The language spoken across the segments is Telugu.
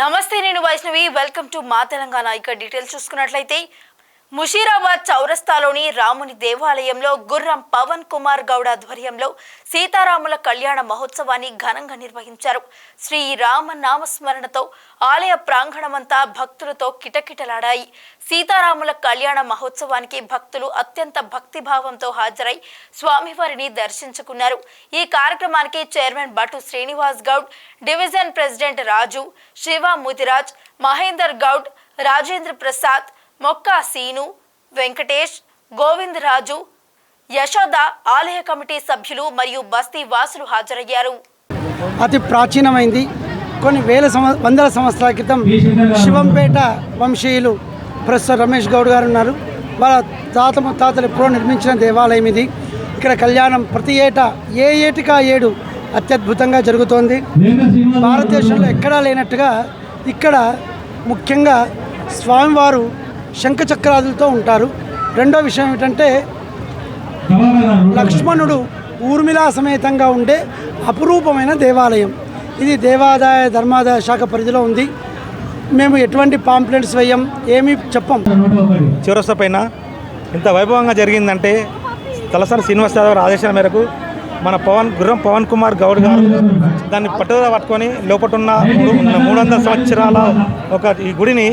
నమస్తే, నేను వైష్ణవి. వెల్కమ్ టు మా తెలంగాణ. ఇక డీటెయిల్స్ చూసుకున్నట్లయితే ముషీరాబాద్ చౌరస్తాలోని రాముని దేవాలయంలో గుర్రం పవన్ కుమార్ గౌడ్ ఆధ్వర్యంలో సీతారాముల కళ్యాణ మహోత్సవాన్ని ఘనంగా నిర్వహించారు. శ్రీరామ నామస్మరణతో ఆలయ ప్రాంగణమంతా భక్తులతో కిటకిటలాడాయి. సీతారాముల కళ్యాణ మహోత్సవానికి భక్తులు అత్యంత భక్తిభావంతో హాజరై స్వామివారిని దర్శించుకున్నారు. ఈ కార్యక్రమానికి chairman Batu Srinivas Goud, division president Raju, Shiva Mudiraj, Mahender Goud, Rajendra Prasad, Mokka Seenu, Venkatesh, Govind Raju, Yashoda, ఆలయ కమిటీ సభ్యులు మరియు బస్తీ వాసులు హాజరయ్యారు. అతి ప్రాచీనమైంది. కొన్ని వందల సంవత్సరాల క్రితం శివంపేట వంశీయులు ప్రొఫెసర్ రమేష్ గౌడ్ గారు ఉన్నారు. వాళ్ళ తాతలు ఎప్పుడో నిర్మించిన దేవాలయం ఇది. ఇక్కడ కళ్యాణం ప్రతి ఏటా ఏటికా ఏడు అత్యద్భుతంగా జరుగుతోంది. భారతదేశంలో ఎక్కడా లేనట్టుగా ఇక్కడ ముఖ్యంగా స్వామివారు శంఖచక్రాదులతో ఉంటారు. రెండో విషయం ఏమిటంటే లక్ష్మణుడు ఊర్మిళా సమేతంగా ఉండే అపురూపమైన దేవాలయం ఇది. దేవాదాయ ధర్మాదాయ శాఖ పరిధిలో ఉంది. మేము ఎటువంటి పాంప్లెట్స్ వేయం, ఏమీ చెప్పం. చౌరస్తా పైన ఇంత వైభవంగా జరిగిందంటే తలసాని శ్రీనివాస్ యాదవ్ ఆదేశాల మేరకు మన గుర్రం పవన్ కుమార్ గౌడ్ గారు దాన్ని పట్టుదల పట్టుకొని లోపల ఉన్న 300 సంవత్సరాల ఈ గుడిని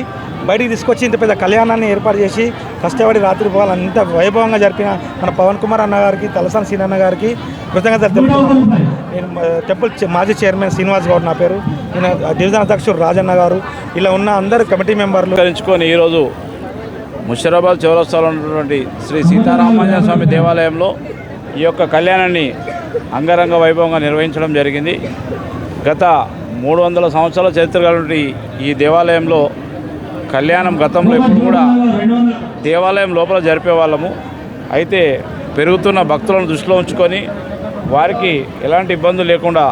బయటికి తీసుకొచ్చి ఇంత పెద్ద కళ్యాణాన్ని ఏర్పాటు చేసి కష్టపడి రాత్రి పోవాలి అంత వైభవంగా జరిపిన మన పవన్ కుమార్ అన్న గారికి, తలసాని సీనన్న గారికి కృతజ్ఞతలు తెలుపుతున్నాను. నేను టెంపుల్ మాజీ చైర్మన్ శ్రీనివాస్ గౌడ్ నా పేరు, నేను డివిజన్ అధ్యక్షుడు రాజన్న గారు, ఇలా ఉన్న అందరు కమిటీ మెంబర్లు కలుసుకొని ఈరోజు ముషీరాబాద్ చౌరస్తాలో ఉన్నటువంటి శ్రీ సీతారామాంజనేయ స్వామి దేవాలయంలో ఈ యొక్క కళ్యాణాన్ని అంగరంగ వైభవంగా నిర్వహించడం జరిగింది. గత 300 సంవత్సరాల చరిత్ర కలిగిన ఈ దేవాలయంలో కళ్యాణం గతంలో ఇప్పుడు కూడా దేవాలయం లోపల జరిపేవాళ్ళము. అయితే పెరుగుతున్న భక్తులను దృష్టిలో ఉంచుకొని వారికి ఎలాంటి ఇబ్బందులు లేకుండా